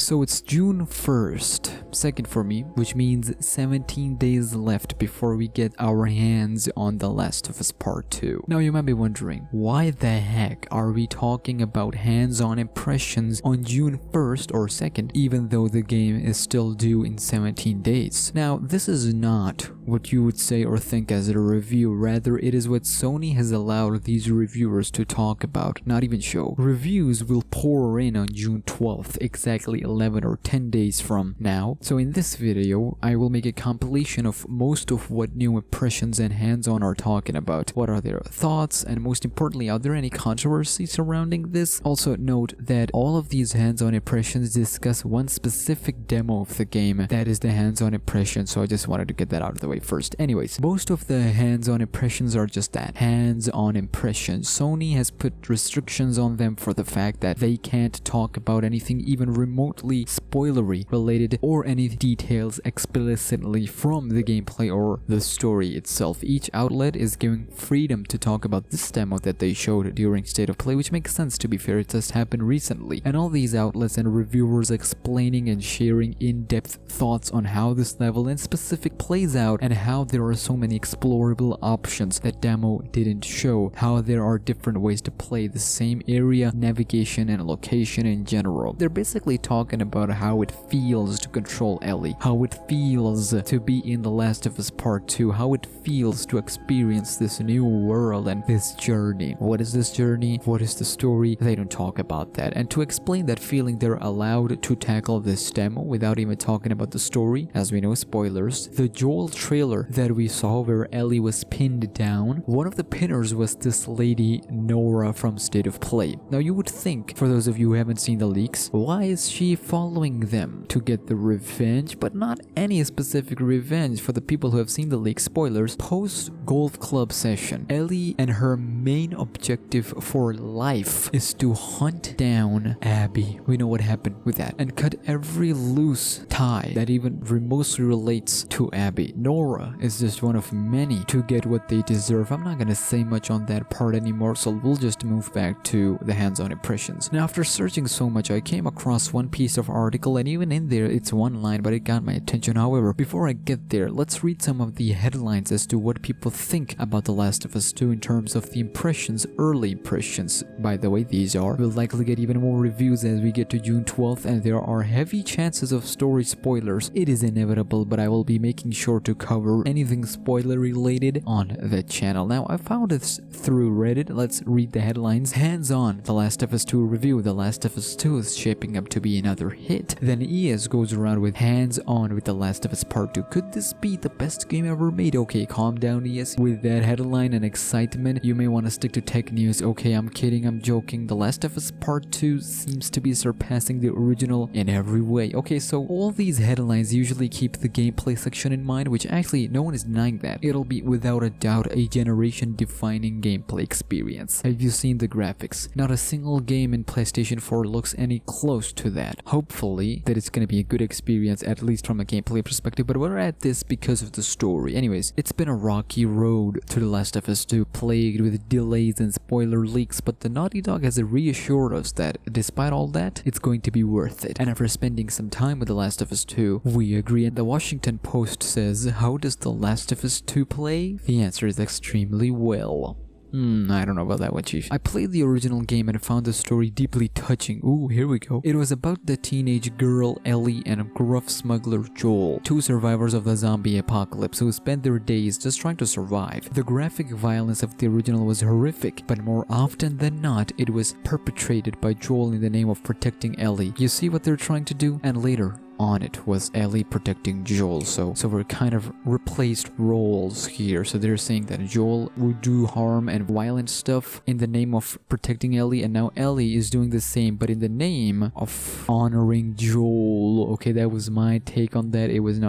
So it's June 1st, 2nd for me, which means 17 days left before we get our hands on The Last of Us Part 2. Now you might be wondering, why the heck are we talking about hands-on impressions on June 1st or 2nd, even though the game is still due in 17 days? Now this is not what you would say or think as a review, rather it is what Sony has allowed these reviewers to talk about, not even show. Reviews will pour in on June 12th, exactly 11 or 10 days from now. So in this video, I will make a compilation of most of what new impressions and hands-on are talking about. What are their thoughts, and most importantly, are there any controversy surrounding this? Also note that all of these hands-on impressions discuss one specific demo of the game, that is the hands-on impression, so I just wanted to get that out of the way first. Anyways, most of the hands-on impressions are just that, hands-on impressions. Sony has put restrictions on them for the fact that they can't talk about anything even remotely spoilery related or any details explicitly from the gameplay or the story itself. Each outlet is given freedom to talk about this demo that they showed during State of Play, which makes sense, to be fair, it just happened recently. And all these outlets and reviewers explaining and sharing in-depth thoughts on how this level in specific plays out, and how there are so many explorable options that demo didn't show, how there are different ways to play the same area, navigation and location in general. They're basically talking about how it feels to control Ellie, how it feels to be in The Last of Us Part 2, how it feels to experience this new world and this journey. What is this journey? What is the story? They don't talk about that. And to explain that feeling, they're allowed to tackle this demo without even talking about the story. As we know, spoilers, the Joel trailer that we saw where Ellie was pinned down, one of the pinners was this lady Nora from State of Play. Now you would think, for those of you who haven't seen the leaks, why is she following them? To get the revenge, but not any specific revenge. For the people who have seen the leak, spoilers, post golf club session, Ellie and her main objective for life is to hunt down Abby. We know what happened with that, and cut every loose tie that even remotely relates to Abby. Nora is just one of many to get what they deserve. I'm not gonna say much on that part anymore, so we'll just move back to the hands-on impressions. Now after searching so much, I came across one piece of article, and even in there it's one line, but it got my attention. However, before I get there, let's read some of the headlines as to what people think about The Last of Us 2 in terms of the impressions, early impressions. By the way, these are. We'll likely get even more reviews as we get to June 12th, and there are heavy chances of story spoilers. It is inevitable, but I will be making sure to cover anything spoiler related on the channel. Now, I found this through Reddit. Let's read the headlines. Hands-on, The Last of Us 2 review. The Last of Us 2 is shaping up to be another hit. Then ES goes around with hands-on with The Last of Us Part 2. Could this be the best game ever made? Okay, calm down, ES. With that headline and excitement, you may want to stick to tech news. Okay, I'm kidding, I'm joking. The Last of Us Part 2 seems to be surpassing the original in every way. Okay, so all these headlines usually keep the gameplay section in mind, which actually no one is denying that. It'll be without a doubt a generation-defining gameplay experience. Have you seen the graphics? Not a single game in PlayStation 4 looks any close to that. Hopefully that it's gonna be a good experience, at least from a gameplay perspective, but we're at this because of the story. Anyways, it's been a rocky road to The Last of Us 2, plagued with delays and spoiler leaks, but the Naughty Dog has reassured us that despite all that, it's going to be worth it. And after spending some time with The Last of Us 2, we agree. And the Washington Post says, how does The Last of Us 2 play? The answer is extremely well. I don't know about that one, Chief. I played the original game and found the story deeply touching. Ooh, here we go. It was about the teenage girl Ellie and gruff smuggler Joel, two survivors of the zombie apocalypse who spent their days just trying to survive. The graphic violence of the original was horrific, but more often than not, it was perpetrated by Joel in the name of protecting Ellie. You see what they're trying to do? And later on, it was Ellie protecting Joel, so we're kind of replaced roles here. So they're saying that Joel would do harm and violent stuff in the name of protecting Ellie, and now Ellie is doing the same but in the name of honoring Joel. Okay, that was my take on that. It is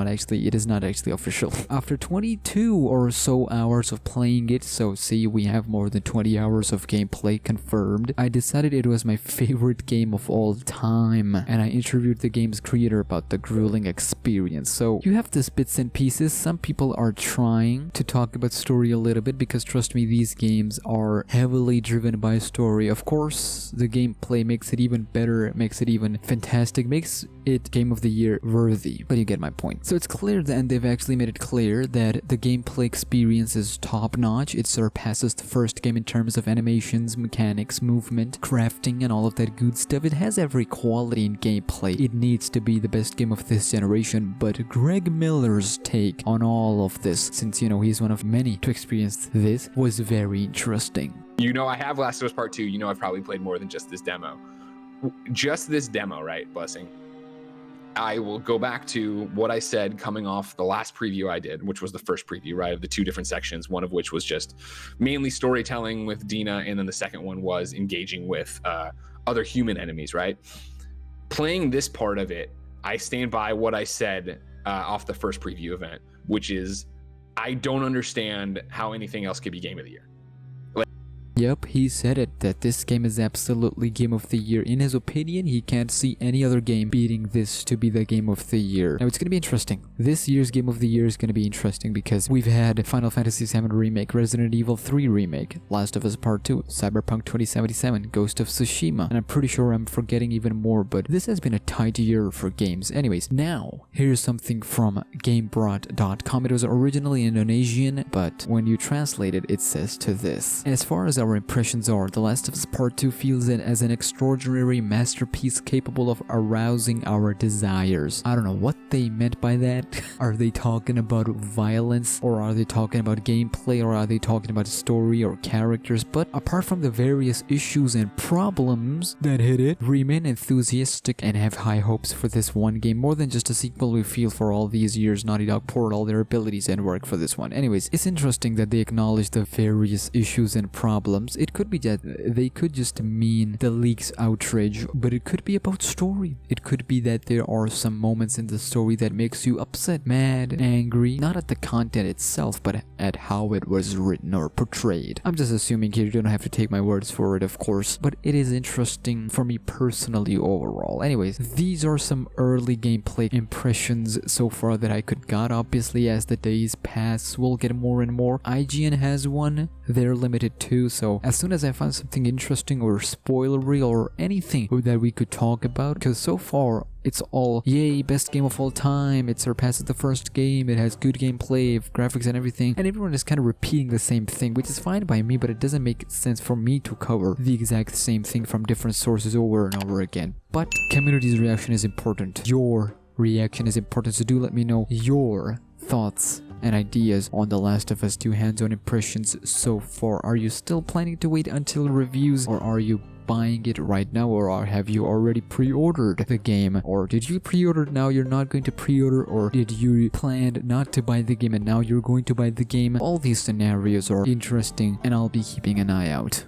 not actually official. After 22 or so hours of playing it, so see, we have more than 20 hours of gameplay confirmed, I decided it was my favorite game of all time, and I interviewed the game's creator about about the grueling experience. So you have these bits and pieces. Some people are trying to talk about story a little bit because trust me, these games are heavily driven by story. Of course, the gameplay makes it even better, makes it even fantastic, makes it Game of the Year worthy, but you get my point. So it's clear that, and they've actually made it clear that the gameplay experience is top notch. It surpasses the first game in terms of animations, mechanics, movement, crafting, and all of that good stuff. It has every quality in gameplay. It needs to be the best game of this generation, but Greg Miller's take on all of this, since you know he's one of many to experience this, was very interesting. You know, I have Last of Us Part 2. You know, I've probably played more than just this demo. Just this demo, right, Blessing? I will go back to what I said coming off the last preview I did, which was the first preview, right, of the two different sections, one of which was just mainly storytelling with Dina, and then the second one was engaging with other human enemies, right? Playing this part of it, I stand by what I said off the first preview event, which is I don't understand how anything else could be Game of the Year. Yep, he said it, that this game is absolutely Game of the Year. In his opinion, he can't see any other game beating this to be the Game of the Year. Now, it's gonna be interesting. This year's Game of the Year is gonna be interesting because we've had Final Fantasy VII Remake, Resident Evil 3 Remake, Last of Us Part 2, Cyberpunk 2077, Ghost of Tsushima, and I'm pretty sure I'm forgetting even more, but this has been a tight year for games. Anyways, now, here's something from GameBrot.com. It was originally Indonesian, but when you translate it, it says to this. As far as our impressions are, The Last of Us Part 2 feels it as an extraordinary masterpiece capable of arousing our desires. I don't know what they meant by that. Are they talking about violence, or are they talking about gameplay, or are they talking about story or characters? But apart from the various issues and problems that hit it, remain enthusiastic and have high hopes for this one game. More than just a sequel, we feel for all these years Naughty Dog poured all their abilities and work for this one. Anyways, it's interesting that they acknowledge the various issues and problems. It could be that they could just mean the leaks outrage, but it could be about story. It could be that there are some moments in the story that makes you upset, mad, angry, not at the content itself, but at how it was written or portrayed. I'm just assuming here, you don't have to take my words for it, of course, but it is interesting for me personally overall. Anyways, these are some early gameplay impressions so far that I could got. Obviously, as the days pass, we'll get more and more. IGN has one. They're limited too, so as soon as I find something interesting or spoilery or anything that we could talk about, because so far it's all yay, best game of all time, it surpasses the first game, it has good gameplay, graphics and everything, and everyone is kind of repeating the same thing, which is fine by me, but it doesn't make sense for me to cover the exact same thing from different sources over and over again. But community's reaction is important. Your reaction is important, so do let me know your thoughts and ideas on The Last of Us 2 hands-on impressions so far. Are you still planning to wait until reviews, or are you buying it right now, or have you already pre-ordered the game? Or did you pre-order now you're not going to pre-order, or did you plan not to buy the game and now you're going to buy the game? All these scenarios are interesting and I'll be keeping an eye out.